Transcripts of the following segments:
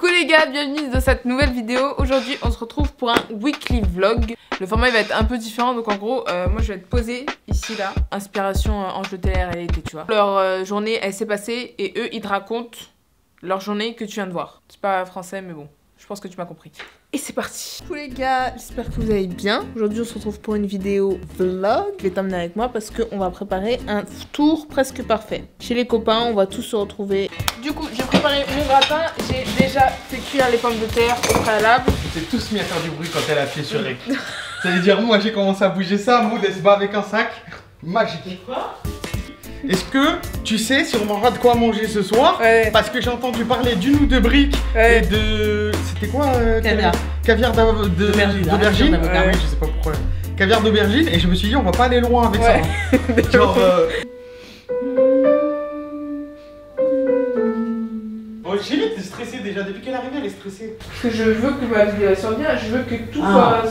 Coucou les gars, bienvenue dans cette nouvelle vidéo. Aujourd'hui on se retrouve pour un weekly vlog. Le format il va être un peu différent, donc en gros moi je vais être posée ici là. Inspiration ange de télé-réalité, tu vois. Leur journée elle s'est passée et eux ils te racontent leur journée que tu viens de voir. C'est pas français mais bon, je pense que tu m'as compris. Et c'est parti. Coucou les gars, j'espère que vous allez bien. Aujourd'hui on se retrouve pour une vidéo vlog. Je vais t'emmener avec moi parce qu'on va préparer un tour presque parfait. Chez les copains, on va tous se retrouver. Du coup, j'ai préparé mon gratin. J'ai déjà fait cuire les pommes de terre au préalable. On s'est tous mis à faire du bruit quand elle a appuyé sur Rec. Ça veut dire, moi j'ai commencé à bouger ça, Maud elle se bat avec un sac magique. Quoi? Est-ce que tu sais si on aura de quoi manger ce soir? Ouais. Parce que j'ai entendu parler d'une ou deux briques et de... C'était quoi Caviar. Caviar d'aubergine. Ouais. Oui, je sais pas pourquoi. Caviar d'aubergine et je me suis dit on va pas aller loin avec Ouais. ça. Hein. Genre... Oh, Chérie, t'es stressée déjà, depuis qu'elle est arrivée, elle est stressée. Parce que je veux que ma vidéo soit bien, je veux que tout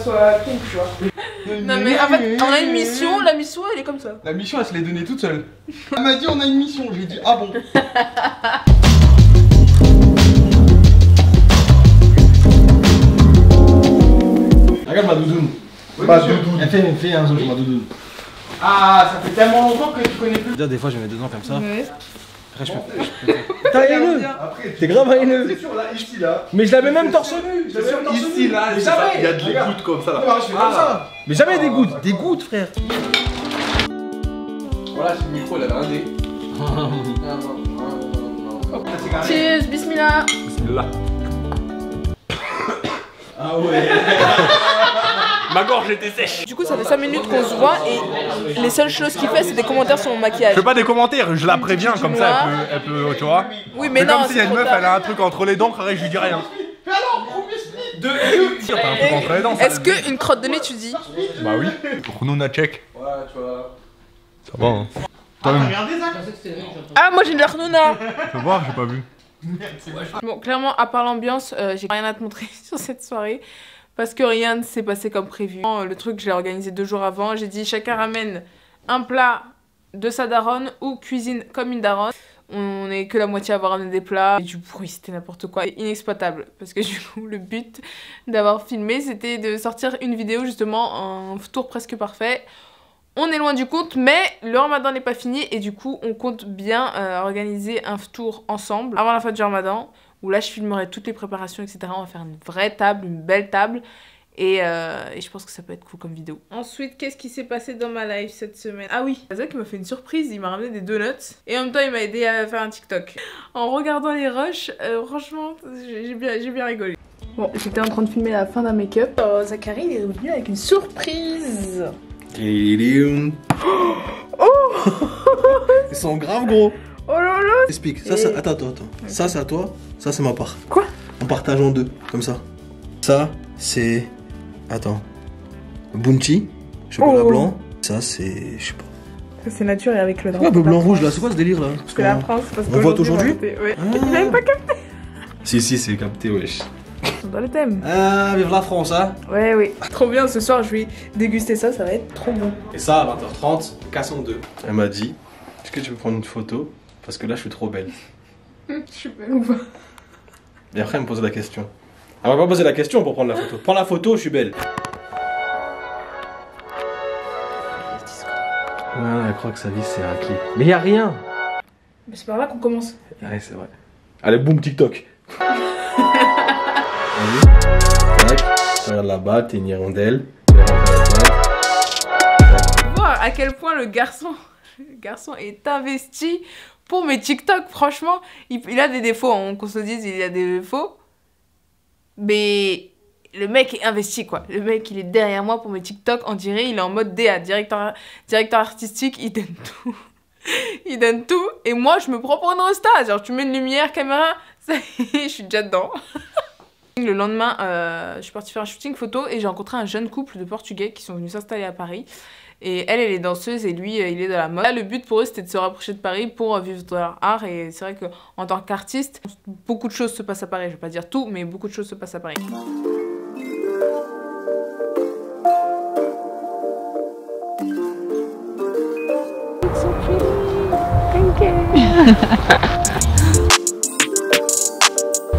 soit clean, tu vois. Non mais en fait, on a une mission, la mission elle est comme ça. La mission elle se l'est donnée toute seule. Elle m'a dit on a une mission, j'ai dit ah bon. Regarde ma doudoune. Oui, Ma monsieur. doudoune. Elle fait un zoom, ma doudoune. Ah, ça fait tellement longtemps que tu connais plus. Déjà, des fois, je mets dedans comme ça. Ouais. Après, je peux. T'as haineux. T'es grave haineux. C'est sûr, là, ici, là. Mais je l'avais même torse nu. Je l'avais même torse Ici, nu. là, Mais c'est ça. jamais. Il y a de l'écoute comme ça, là. Ah, je fais comme ça. Mais jamais des gouttes. Des gouttes, frère. Voilà, c'est le micro, il avait un dé. Cheers, bismillah. Là. Ah ouais. Ma gorge était sèche. Du coup ça fait 5 minutes qu'on se voit et les seules choses qu'il fait c'est des commentaires sur mon maquillage. Je fais pas des commentaires, je la préviens comme ça, elle peut, tu vois. Oui mais C'est non, comme s'il y a c'est une trop meuf, elle a tard. un truc entre les dents, carré, je lui dis rien. T'as un truc entre les dents. Est-ce qu'une crotte de nez tu dis? Bah oui. Chrono check. Ouais, tu vois. Ça va, hein. Toi-même. Regardez, Zach. Ah moi j'ai de l'arnona. Tu veux voir, j'ai pas vu. Bon clairement à part l'ambiance, j'ai rien à te montrer sur cette soirée. Parce que rien ne s'est passé comme prévu. Le truc, je l'ai organisé 2 jours avant. J'ai dit chacun ramène un plat de sa daronne ou cuisine comme une daronne. On est que la moitié à avoir ramené des plats. Et du bruit, c'était n'importe quoi. Inexploitable. Parce que du coup, le but d'avoir filmé, c'était de sortir une vidéo justement, un tour presque parfait. On est loin du compte, mais le ramadan n'est pas fini. Et du coup, on compte bien organiser un tour ensemble avant la fin du ramadan. Où là je filmerai toutes les préparations, etc. On va faire une vraie table, une belle table. Et je pense que ça peut être cool comme vidéo. Ensuite, qu'est-ce qui s'est passé dans ma life cette semaine? Ah oui, Zach m'a fait une surprise, il m'a ramené des donuts. Et en même temps, il m'a aidé à faire un TikTok. En regardant les rushs, franchement, j'ai bien rigolé. Bon, j'étais en train de filmer la fin d'un make-up. Zachary, il est revenu avec une surprise. Oh. Ils sont grave gros. Oh là là. Explique. Ça, c'est... Attends. Ça, c'est à toi. Ça, c'est ma part. Quoi? On partage en deux, comme ça. Ça, c'est... Attends. Bounty, chocolat blanc. Ça, c'est... Je sais pas. Ça c'est nature et avec le C'est quoi un peu blanc-rouge, là? C'est quoi ce délire, là? Parce que la France, parce On vote aujourd'hui? Ouais. Ah. Il a même pas capté. Si, c'est capté, wesh. On dans le thème. Ah, vive la France, hein. Ouais, oui. Trop bien, ce soir je vais déguster ça, ça va être trop bon. Et ça, à 20h30, cassons deux. Elle m'a dit, est-ce que tu peux prendre une photo? Parce que là, je suis trop belle. Je suis belle ou pas? Et après, elle me pose la question. Elle m'a pas posé la question pour prendre la photo. Prends la photo, je suis belle. Voilà, elle croit que sa vie, c'est un clip. Mais y a rien. Mais c'est par là qu'on commence. Ouais, c'est vrai. Allez, boum, TikTok. Vas-y. Tac. Regarde là-bas, t'es une hirondelle. Voir à quel point le garçon est investi pour mes TikTok. Franchement, il a des défauts, hein, qu'on se le dise, il a des défauts. Mais le mec est investi, quoi. Le mec, il est derrière moi pour mes TikTok. On dirait, il est en mode DA, directeur artistique, il donne tout. Il donne tout. Et moi, je me prends pour une rosta. Genre, tu mets une lumière, caméra, ça y est, je suis déjà dedans. Le lendemain, je suis partie faire un shooting photo et j'ai rencontré un jeune couple de Portugais qui sont venus s'installer à Paris. Et elle est danseuse et lui, il est de la mode. Là, le but pour eux, c'était de se rapprocher de Paris pour vivre de leur art. Et c'est vrai qu'en tant qu'artiste, beaucoup de choses se passent à Paris. Je vais pas dire tout, mais beaucoup de choses se passent à Paris.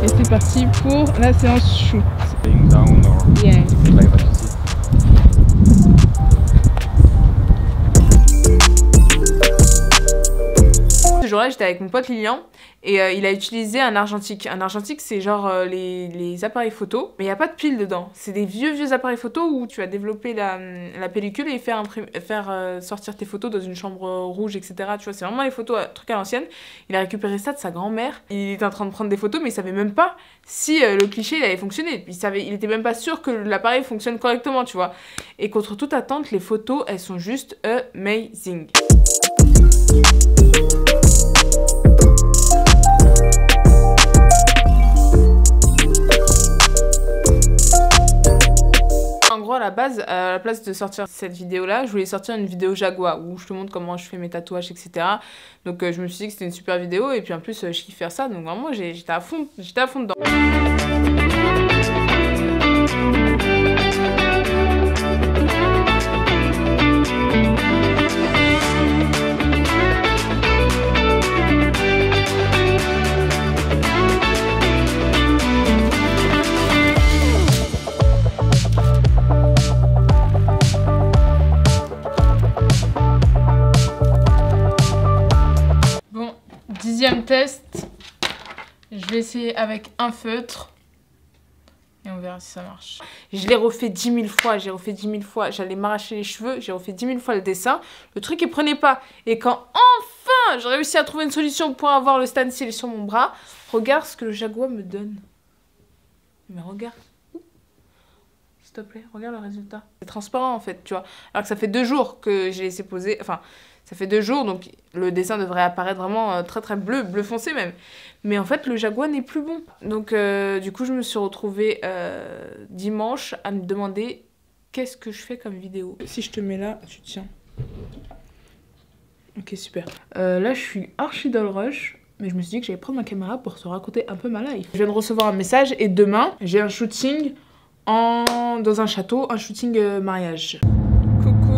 Et c'est parti. parti pour la séance shoot. Laying down or... Yeah. Là, y a pas de souci. Ce jour-là, j'étais avec mon pote Lilian et il a utilisé un argentique. Un argentique, c'est genre les appareils photo, mais il n'y a pas de pile dedans. C'est des vieux appareils photo où tu vas développer la pellicule et faire sortir tes photos dans une chambre rouge, etc. Tu vois, c'est vraiment les photos, trucs à l'ancienne. Il a récupéré ça de sa grand-mère. Il était en train de prendre des photos, mais il savait même pas si le cliché il allait fonctionner. Il était même pas sûr que l'appareil fonctionne correctement, tu vois. Et contre toute attente, les photos, elles sont juste amazing. En gros, à la base, à la place de sortir cette vidéo-là, je voulais sortir une vidéo Jaguar où je te montre comment je fais mes tatouages, etc. Donc je me suis dit que c'était une super vidéo et puis en plus je kiffe faire ça. Donc vraiment, j'étais à fond dedans. Dixième test, je vais essayer avec un feutre et on verra si ça marche. Je l'ai refait 10 000 fois, j'allais m'arracher les cheveux, j'ai refait 10 000 fois le dessin, le truc il prenait pas. Et quand enfin j'ai réussi à trouver une solution pour avoir le stencil sur mon bras, regarde ce que le Jaguar me donne. Mais regarde. S'il te plaît, regarde le résultat. C'est transparent en fait, tu vois. Alors que ça fait 2 jours que j'ai laissé poser, enfin... Ça fait 2 jours, donc le dessin devrait apparaître vraiment très bleu foncé même. Mais en fait, le Jaguar n'est plus bon. Donc du coup, je me suis retrouvée dimanche à me demander qu'est-ce que je fais comme vidéo. Si je te mets là, tu tiens. Ok, super. Là, je suis archi dans le rush. Mais je me suis dit que j'allais prendre ma caméra pour te raconter un peu ma life. Je viens de recevoir un message et demain, j'ai un shooting dans un château, un shooting mariage. Coucou.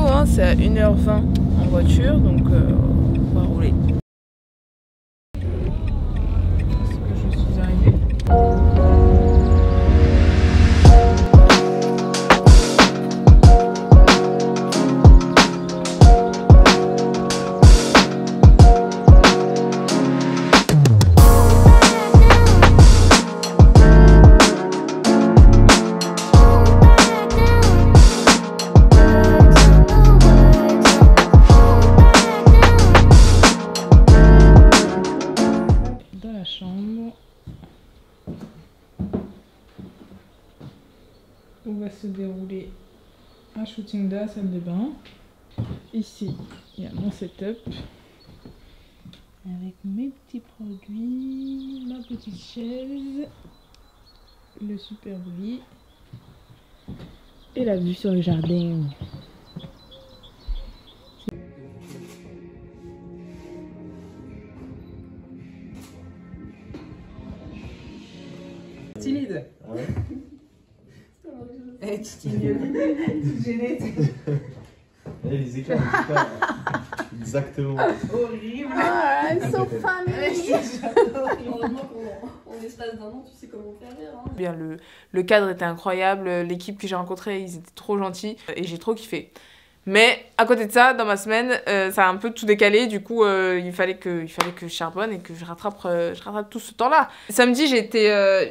Hein, c'est à 1h20 en voiture, donc on va rouler. Est-ce que je suis arrivée ? Où va se dérouler un shooting de la salle de bain. Ici, il y a mon setup avec mes petits produits, ma petite chaise, le super lit et la vue sur le jardin. Timide. Ouais. Elle est toute gênée. Les éclats, exactement. Horrible. Ah, ils sont familles. En l'espace d'un an, tu sais comment faire rire. Hein. Bien, le cadre était incroyable, l'équipe que j'ai rencontrée, ils étaient trop gentils et j'ai trop kiffé. Mais à côté de ça, dans ma semaine, ça a un peu tout décalé. Du coup, il fallait que je charbonne et que je rattrape tout ce temps-là. Samedi, j'étais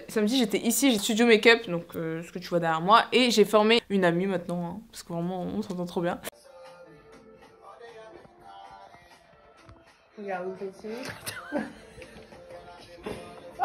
ici, j'ai studio make-up, donc ce que tu vois derrière moi. Et j'ai formé une amie maintenant, hein, parce que vraiment, on s'entend trop bien. Regarde, vous faites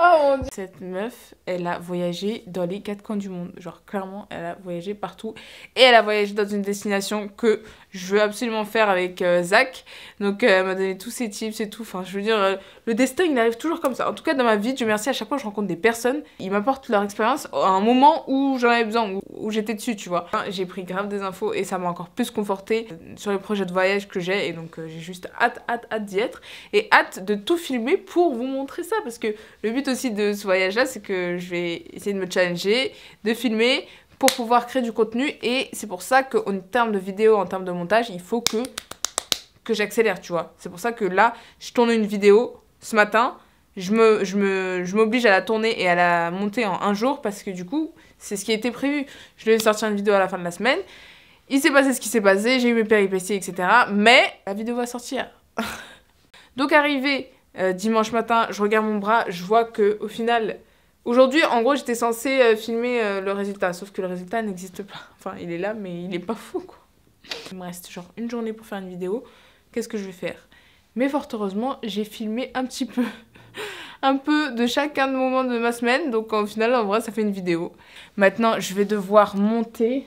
Oh mon Dieu. Cette meuf, elle a voyagé dans les 4 coins du monde. Genre, clairement, elle a voyagé partout. Et elle a voyagé dans une destination que je veux absolument faire avec Zach. Donc, elle m'a donné tous ses tips et tout. Enfin, je veux dire, le destin, il arrive toujours comme ça. En tout cas, dans ma vie, Dieu merci, à chaque fois que je rencontre des personnes, ils m'apportent leur expérience à un moment où j'en avais besoin, où j'étais dessus, tu vois. J'ai pris grave des infos et ça m'a encore plus confortée sur les projets de voyage que j'ai. Et donc, j'ai juste hâte d'y être. Et hâte de tout filmer pour vous montrer ça. Parce que le but aussi de ce voyage-là, c'est que je vais essayer de me challenger, de filmer pour pouvoir créer du contenu. Et c'est pour ça qu'en termes de vidéo, en termes de montage, il faut que j'accélère, tu vois. C'est pour ça que là, je tourne une vidéo ce matin. je m'oblige à la tourner et à la monter en un jour parce que du coup, c'est ce qui était prévu. Je devais sortir une vidéo à la fin de la semaine. Il s'est passé ce qui s'est passé, j'ai eu mes péripéties, etc. Mais la vidéo va sortir. Donc arrivé dimanche matin, je regarde mon bras, je vois que au final, aujourd'hui, en gros, j'étais censée filmer le résultat. Sauf que le résultat n'existe pas. Enfin, il est là, mais il est pas fou, quoi. Il me reste genre une journée pour faire une vidéo. Qu'est-ce que je vais faire? Mais fort heureusement, j'ai filmé un petit peu. Un peu de chacun de moments de ma semaine. Donc au final, en vrai, ça fait une vidéo. Maintenant, je vais devoir monter.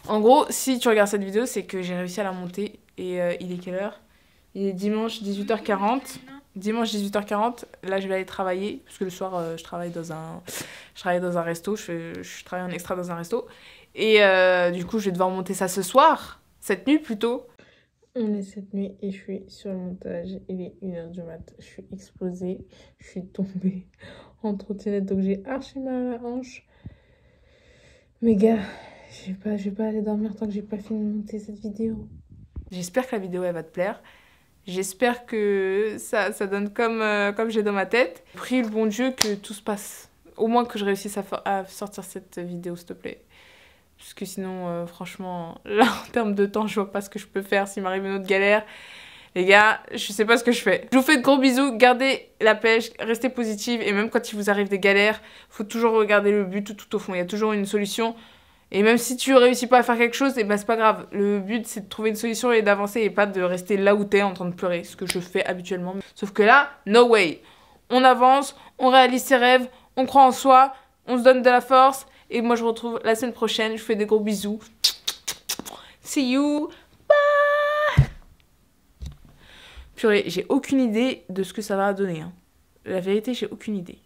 En gros, si tu regardes cette vidéo, c'est que j'ai réussi à la monter. Et il est quelle heure? Il est dimanche 18h40. Dimanche 18h40, là je vais aller travailler. Parce que le soir, je travaille dans un resto. Je travaille en extra dans un resto. Et du coup, je vais devoir monter ça ce soir. Cette nuit plutôt. On est cette nuit et je suis sur le montage. Il est 1h du mat. Je suis explosée. Je suis tombée en trottinette. Donc j'ai archi mal à la hanche. Mais gars, je vais pas aller dormir tant que j'ai pas fini de monter cette vidéo. J'espère que la vidéo elle va te plaire. J'espère que ça donne comme j'ai dans ma tête. Prie le bon Dieu que tout se passe. Au moins que je réussisse à sortir cette vidéo, s'il te plaît. Parce que sinon, franchement, là, en termes de temps, je vois pas ce que je peux faire s'il m'arrive une autre galère. Les gars, je sais pas ce que je fais. Je vous fais de gros bisous, gardez la pêche, restez positive. Et même quand il vous arrive des galères, faut toujours regarder le but tout au fond. Il y a toujours une solution. Et même si tu réussis pas à faire quelque chose, et ben c'est pas grave. Le but, c'est de trouver une solution et d'avancer et pas de rester là où t'es en train de pleurer. Ce que je fais habituellement. Sauf que là, no way. On avance, on réalise ses rêves, on croit en soi, on se donne de la force. Et moi, je vous retrouve la semaine prochaine. Je vous fais des gros bisous. See you. Bye. Purée, j'ai aucune idée de ce que ça va donner. Hein. La vérité, j'ai aucune idée.